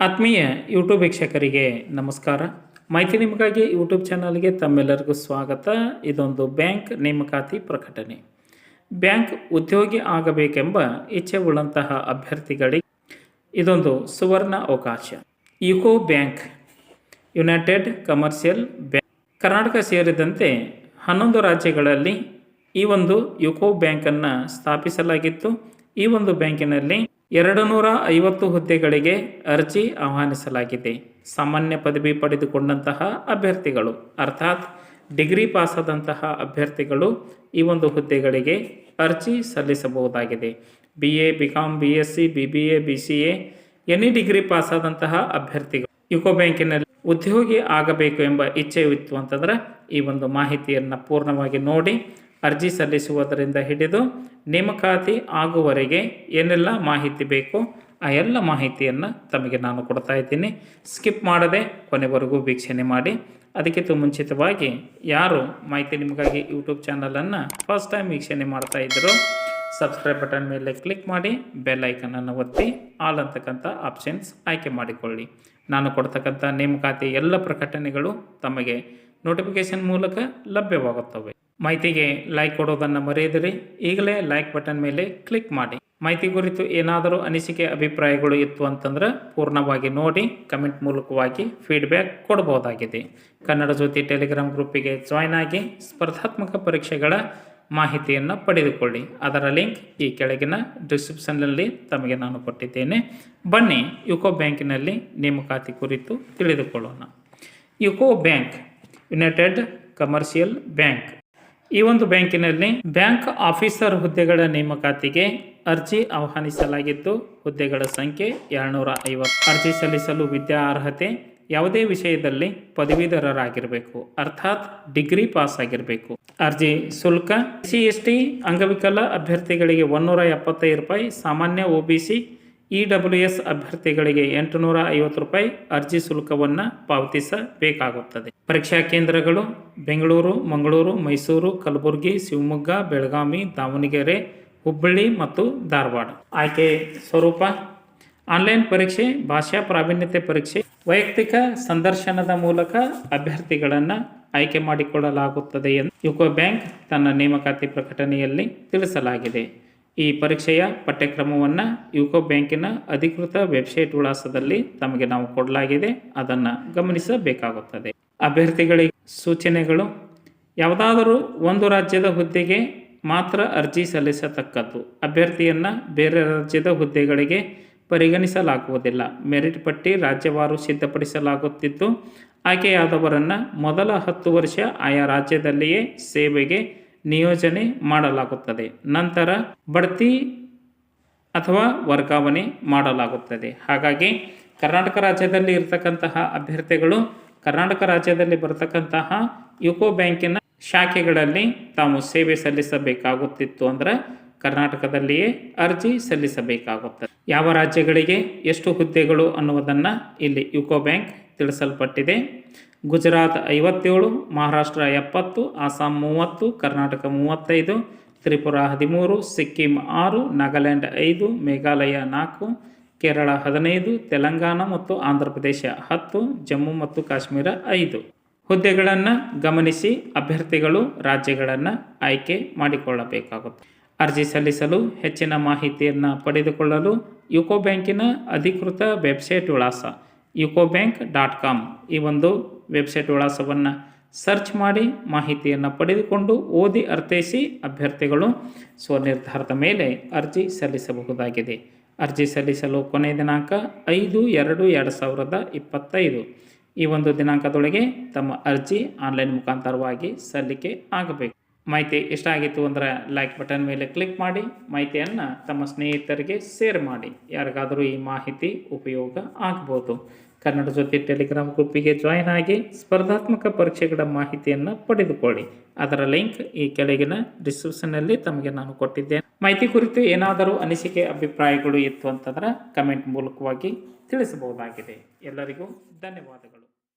ಆತ್ಮೀಯ ಯೂಟ್ಯೂಬ್ ವೀಕ್ಷಕರಿಗೆ ನಮಸ್ಕಾರ. ಮಾಹಿತಿ ನಿಮಗಾಗಿ ಯೂಟ್ಯೂಬ್ ಚಾನಲ್ಗೆ ತಮ್ಮೆಲ್ಲರಿಗೂ ಸ್ವಾಗತ. ಇದೊಂದು ಬ್ಯಾಂಕ್ ನೇಮಕಾತಿ ಪ್ರಕಟಣೆ. ಬ್ಯಾಂಕ್ ಉದ್ಯೋಗಿ ಆಗಬೇಕೆಂಬ ಇಚ್ಛೆ ಉಳ್ಳಂತಹ ಅಭ್ಯರ್ಥಿಗಳಿಗೆ ಇದೊಂದು ಸುವರ್ಣ ಅವಕಾಶ. UCO bank, United commercial bank Karnataka ಸೇರಿದಂತೆ 11 ರಾಜ್ಯಗಳಲ್ಲಿ ಈ ಒಂದು ಯುಕೋ ಬ್ಯಾಂಕನ್ನು ಸ್ಥಾಪಿಸಲಾಗಿತ್ತು. ಈ ಒಂದು ಬ್ಯಾಂಕಿನಲ್ಲಿ 250 ಹುದ್ದೆಗಳಿಗೆ ಅರ್ಜಿ ಆಹ್ವಾನಿಸಲಾಗಿದೆ. ಸಾಮಾನ್ಯ ಪದವಿ ಪಡೆದುಕೊಂಡಂತಹ ಅಭ್ಯರ್ಥಿಗಳು ಅರ್ಥಾತ್ ಡಿಗ್ರಿ ಪಾಸಾದಂತಹ ಅಭ್ಯರ್ಥಿಗಳು ಈ ಒಂದು ಹುದ್ದೆಗಳಿಗೆ ಅರ್ಜಿ ಸಲ್ಲಿಸಬಹುದಾಗಿದೆ. BA, BCom, BSc, BBA, BCA any degree ಪಾಸಾದಂತಹ ಅಭ್ಯರ್ಥಿಗಳು ಯುಕೋ ಬ್ಯಾಂಕಿನಲ್ಲಿ ಉದ್ಯೋಗಿ ಆಗಬೇಕು ಎಂಬ ಇಚ್ಛೆ ಇತ್ತು ಅಂತಂದ್ರೆ ಈ ಒಂದು ಮಾಹಿತಿಯನ್ನು ಪೂರ್ಣವಾಗಿ ನೋಡಿ ಅರ್ಜಿ ಸಲ್ಲಿಸುವುದರಿಂದ ಹಿಡಿದು ನೇಮಕಾತಿ ಆಗುವವರೆಗೆ ಏನೆಲ್ಲ ಮಾಹಿತಿ ಬೇಕು ಆ ಎಲ್ಲ ಮಾಹಿತಿಯನ್ನು ತಮಗೆ ನಾನು ಕೊಡ್ತಾ ಇದ್ದೀನಿ. ಸ್ಕಿಪ್ ಮಾಡದೆ ಕೊನೆವರೆಗೂ ವೀಕ್ಷಣೆ ಮಾಡಿ. ಅದಕ್ಕಿಂತ ಮುಂಚಿತವಾಗಿ ಯಾರು ಮಾಹಿತಿ ನಿಮಗಾಗಿ ಯೂಟ್ಯೂಬ್ ಚಾನಲನ್ನು ಫಸ್ಟ್ ಟೈಮ್ ವೀಕ್ಷಣೆ ಮಾಡ್ತಾ ಇದ್ದರು, ಸಬ್ಸ್ಕ್ರೈಬ್ ಬಟನ್ ಮೇಲೆ ಕ್ಲಿಕ್ ಮಾಡಿ ಬೆಲ್ ಐಕನನ್ನು ಒತ್ತಿ ಆಲ್ ಅಂತಕ್ಕಂಥ ಆಪ್ಷನ್ಸ್ ಆಯ್ಕೆ ಮಾಡಿಕೊಳ್ಳಿ. ನಾನು ಕೊಡ್ತಕ್ಕಂಥ ನೇಮಕಾತಿ ಎಲ್ಲ ಪ್ರಕಟಣೆಗಳು ತಮಗೆ ನೋಟಿಫಿಕೇಷನ್ ಮೂಲಕ ಲಭ್ಯವಾಗುತ್ತವೆ. ಮಾಹಿತಿಗೆ ಲೈಕ್ ಕೊಡೋದನ್ನು ಮರೆಯದಿರಿ. ಈಗಲೇ ಲೈಕ್ ಬಟನ್ ಮೇಲೆ ಕ್ಲಿಕ್ ಮಾಡಿ. ಮಾಹಿತಿ ಕುರಿತು ಏನಾದರೂ ಅನಿಸಿಕೆ ಅಭಿಪ್ರಾಯಗಳು ಇತ್ತು ಅಂತಂದ್ರೆ ಪೂರ್ಣವಾಗಿ ನೋಡಿ ಕಮೆಂಟ್ ಮೂಲಕವಾಗಿ ಫೀಡ್ಬ್ಯಾಕ್ ಕೊಡಬಹುದಾಗಿದೆ. ಕನ್ನಡ ಜ್ಯೋತಿ ಟೆಲಿಗ್ರಾಮ್ ಗ್ರೂಪಿಗೆ ಜಾಯ್ನ್ ಆಗಿ ಸ್ಪರ್ಧಾತ್ಮಕ ಪರೀಕ್ಷೆಗಳ ಮಾಹಿತಿಯನ್ನು ಪಡೆದುಕೊಳ್ಳಿ. ಅದರ ಲಿಂಕ್ ಈ ಕೆಳಗಿನ ಡಿಸ್ಕ್ರಿಪ್ಷನ್ನಲ್ಲಿ ತಮಗೆ ನಾನು ಕೊಟ್ಟಿದ್ದೇನೆ. ಬನ್ನಿ ಯುಕೋ ಬ್ಯಾಂಕಿನಲ್ಲಿ ನೇಮಕಾತಿ ಕುರಿತು ತಿಳಿದುಕೊಳ್ಳೋಣ. UCO bank, United commercial bank. ಈ ಒಂದು ಬ್ಯಾಂಕಿನಲ್ಲಿ ಬ್ಯಾಂಕ್ ಆಫೀಸರ್ ಹುದ್ದೆಗಳ ನೇಮಕಾತಿಗೆ ಅರ್ಜಿ ಆಹ್ವಾನಿಸಲಾಗಿದ್ದು ಹುದ್ದೆಗಳ ಸಂಖ್ಯೆ 250. ಅರ್ಜಿ ಸಲ್ಲಿಸಲು ವಿದ್ಯಾ ಅರ್ಹತೆ ಯಾವುದೇ ವಿಷಯದಲ್ಲಿ ಪದವೀಧರರಾಗಿರಬೇಕು ಅರ್ಥಾತ್ ಡಿಗ್ರಿ ಪಾಸ್ ಆಗಿರಬೇಕು. ಅರ್ಜಿ ಶುಲ್ಕ SC/ST ಅಂಗವಿಕಲ ಅಭ್ಯರ್ಥಿಗಳಿಗೆ 175 ರೂಪಾಯಿ, ಸಾಮಾನ್ಯ OBC EWS ಅಭ್ಯರ್ಥಿಗಳಿಗೆ 850 ರೂಪಾಯಿ ಅರ್ಜಿ ಶುಲ್ಕವನ್ನು ಪಾವತಿಸಬೇಕಾಗುತ್ತದೆ. ಪರೀಕ್ಷಾ ಕೇಂದ್ರಗಳು ಬೆಂಗಳೂರು, ಮಂಗಳೂರು, ಮೈಸೂರು, ಕಲಬುರಗಿ, ಶಿವಮೊಗ್ಗ, ಬೆಳಗಾವಿ, ದಾವಣಗೆರೆ, ಹುಬ್ಬಳ್ಳಿ ಮತ್ತು ಧಾರವಾಡ. ಆಯ್ಕೆ ಸ್ವರೂಪ ಆನ್ಲೈನ್ ಪರೀಕ್ಷೆ, ಭಾಷಾ ಪ್ರಾವೀಣ್ಯತೆ ಪರೀಕ್ಷೆ, ವೈಯಕ್ತಿಕ ಸಂದರ್ಶನದ ಮೂಲಕ ಅಭ್ಯರ್ಥಿಗಳನ್ನು ಆಯ್ಕೆ ಮಾಡಿಕೊಳ್ಳಲಾಗುತ್ತದೆ ಎಂದು ಯುಕೋ ಬ್ಯಾಂಕ್ ತನ್ನ ನೇಮಕಾತಿ ಪ್ರಕಟಣೆಯಲ್ಲಿ ತಿಳಿಸಲಾಗಿದೆ. ಈ ಪರೀಕ್ಷೆಯ ಪಠ್ಯಕ್ರಮವನ್ನು ಯುಕೋ ಬ್ಯಾಂಕಿನ ಅಧಿಕೃತ ವೆಬ್ಸೈಟ್ ವಿಳಾಸದಲ್ಲಿ ತಮಗೆ ನಾವು ಕೊಡಲಾಗಿದೆ, ಅದನ್ನು ಗಮನಿಸಬೇಕಾಗುತ್ತದೆ. ಅಭ್ಯರ್ಥಿಗಳಿಗೆ ಸೂಚನೆಗಳು: ಯಾವುದಾದರೂ ಒಂದು ರಾಜ್ಯದ ಹುದ್ದೆಗೆ ಮಾತ್ರ ಅರ್ಜಿ ಸಲ್ಲಿಸತಕ್ಕದ್ದು. ಅಭ್ಯರ್ಥಿಯನ್ನು ಬೇರೆ ರಾಜ್ಯದ ಹುದ್ದೆಗಳಿಗೆ ಪರಿಗಣಿಸಲಾಗುವುದಿಲ್ಲ. ಮೆರಿಟ್ ಪಟ್ಟಿ ರಾಜ್ಯವಾರು ಸಿದ್ಧಪಡಿಸಲಾಗುತ್ತಿದ್ದು ಆಯ್ಕೆಯಾದವರನ್ನು ಮೊದಲ 10 ವರ್ಷ ಆಯಾ ರಾಜ್ಯದಲ್ಲಿಯೇ ಸೇವೆಗೆ ನಿಯೋಜನೆ ಮಾಡಲಾಗುತ್ತದೆ. ನಂತರ ಬಡ್ತಿ ಅಥವಾ ವರ್ಗಾವಣೆ ಮಾಡಲಾಗುತ್ತದೆ. ಹಾಗಾಗಿ ಕರ್ನಾಟಕ ರಾಜ್ಯದಲ್ಲಿ ಇರತಕ್ಕಂತಹ ಅಭ್ಯರ್ಥಿಗಳು ಕರ್ನಾಟಕ ರಾಜ್ಯದಲ್ಲಿ ಬರತಕ್ಕಂತಹ ಯುಕೋ ಬ್ಯಾಂಕಿನ ಶಾಖೆಗಳಲ್ಲಿ ತಾವು ಸೇವೆ ಸಲ್ಲಿಸಬೇಕಾಗುತ್ತಿತ್ತು ಅಂದರೆ ಕರ್ನಾಟಕದಲ್ಲಿಯೇ ಅರ್ಜಿ ಸಲ್ಲಿಸಬೇಕಾಗುತ್ತದೆ. ಯಾವ ರಾಜ್ಯಗಳಿಗೆ ಎಷ್ಟು ಹುದ್ದೆಗಳು ಅನ್ನುವುದನ್ನು ಇಲ್ಲಿ ಯುಕೋ ಬ್ಯಾಂಕ್ ತಿಳಿಸಲ್ಪಟ್ಟಿದೆ. ಗುಜರಾತ್ 57, ಮಹಾರಾಷ್ಟ್ರ 70, ಆಸಾಂ 30, ಕರ್ನಾಟಕ 35, ತ್ರಿಪುರ 13, ಸಿಕ್ಕಿಂ 6, ನಾಗಾಲ್ಯಾಂಡ್ 5, ಮೇಘಾಲಯ 4, ಕೇರಳ 15, ತೆಲಂಗಾಣ ಮತ್ತು ಆಂಧ್ರ ಪ್ರದೇಶ 10, ಜಮ್ಮು ಮತ್ತು ಕಾಶ್ಮೀರ 5. ಹುದ್ದೆಗಳನ್ನು ಗಮನಿಸಿ ಅಭ್ಯರ್ಥಿಗಳು ರಾಜ್ಯಗಳನ್ನು ಆಯ್ಕೆ ಮಾಡಿಕೊಳ್ಳಬೇಕಾಗುತ್ತದೆ. ಅರ್ಜಿ ಸಲ್ಲಿಸಲು ಹೆಚ್ಚಿನ ಮಾಹಿತಿಯನ್ನು ಪಡೆದುಕೊಳ್ಳಲು ಯುಕೋ ಬ್ಯಾಂಕಿನ ಅಧಿಕೃತ ವೆಬ್ಸೈಟ್ ವಿಳಾಸ ucobank.com ಈ ಒಂದು ವೆಬ್ಸೈಟ್ ವಿಳಾಸವನ್ನು ಸರ್ಚ್ ಮಾಡಿ ಮಾಹಿತಿಯನ್ನು ಪಡೆದುಕೊಂಡು ಓದಿ ಅರ್ಥೈಸಿ ಅಭ್ಯರ್ಥಿಗಳು ಸ್ವನಿರ್ಧಾರದ ಮೇಲೆ ಅರ್ಜಿ ಸಲ್ಲಿಸಬಹುದಾಗಿದೆ. ಅರ್ಜಿ ಸಲ್ಲಿಸಲು ಕೊನೆಯ ದಿನಾಂಕ 5/2/2025. ಈ ಒಂದು ದಿನಾಂಕದೊಳಗೆ ತಮ್ಮ ಅರ್ಜಿ ಆನ್ಲೈನ್ ಮುಖಾಂತರವಾಗಿ ಸಲ್ಲಿಕೆ ಆಗಬೇಕು. ಮಾಹಿತಿ ಇಷ್ಟ ಆಗಿತ್ತು ಅಂದರೆ ಲೈಕ್ ಬಟನ್ ಮೇಲೆ ಕ್ಲಿಕ್ ಮಾಡಿ, ಮಾಹಿತಿಯನ್ನು ತಮ್ಮ ಸ್ನೇಹಿತರಿಗೆ ಶೇರ್ ಮಾಡಿ. ಯಾರಿಗಾದರೂ ಈ ಮಾಹಿತಿ ಉಪಯೋಗ ಆಗ್ಬೋದು. ಕನ್ನಡ ಜ್ಯೋತಿ ಟೆಲಿಗ್ರಾಮ್ ಗ್ರೂಪಿಗೆ ಜಾಯ್ನ್ ಆಗಿ ಸ್ಪರ್ಧಾತ್ಮಕ ಪರೀಕ್ಷೆಗಳ ಮಾಹಿತಿಯನ್ನು ಪಡೆದುಕೊಳ್ಳಿ. ಅದರ ಲಿಂಕ್ ಈ ಕೆಳಗಿನ ಡಿಸ್ಕ್ರಿಪ್ಷನ್ನಲ್ಲಿ ತಮಗೆ ನಾನು ಕೊಟ್ಟಿದ್ದೇನೆ. ಮಾಹಿತಿ ಕುರಿತು ಏನಾದರೂ ಅನಿಸಿಕೆ ಅಭಿಪ್ರಾಯಗಳು ಇತ್ತು ಅಂತಂದ್ರೆ ಕಮೆಂಟ್ ಮೂಲಕವಾಗಿ ತಿಳಿಸಬಹುದಾಗಿದೆ. ಎಲ್ಲರಿಗೂ ಧನ್ಯವಾದಗಳು.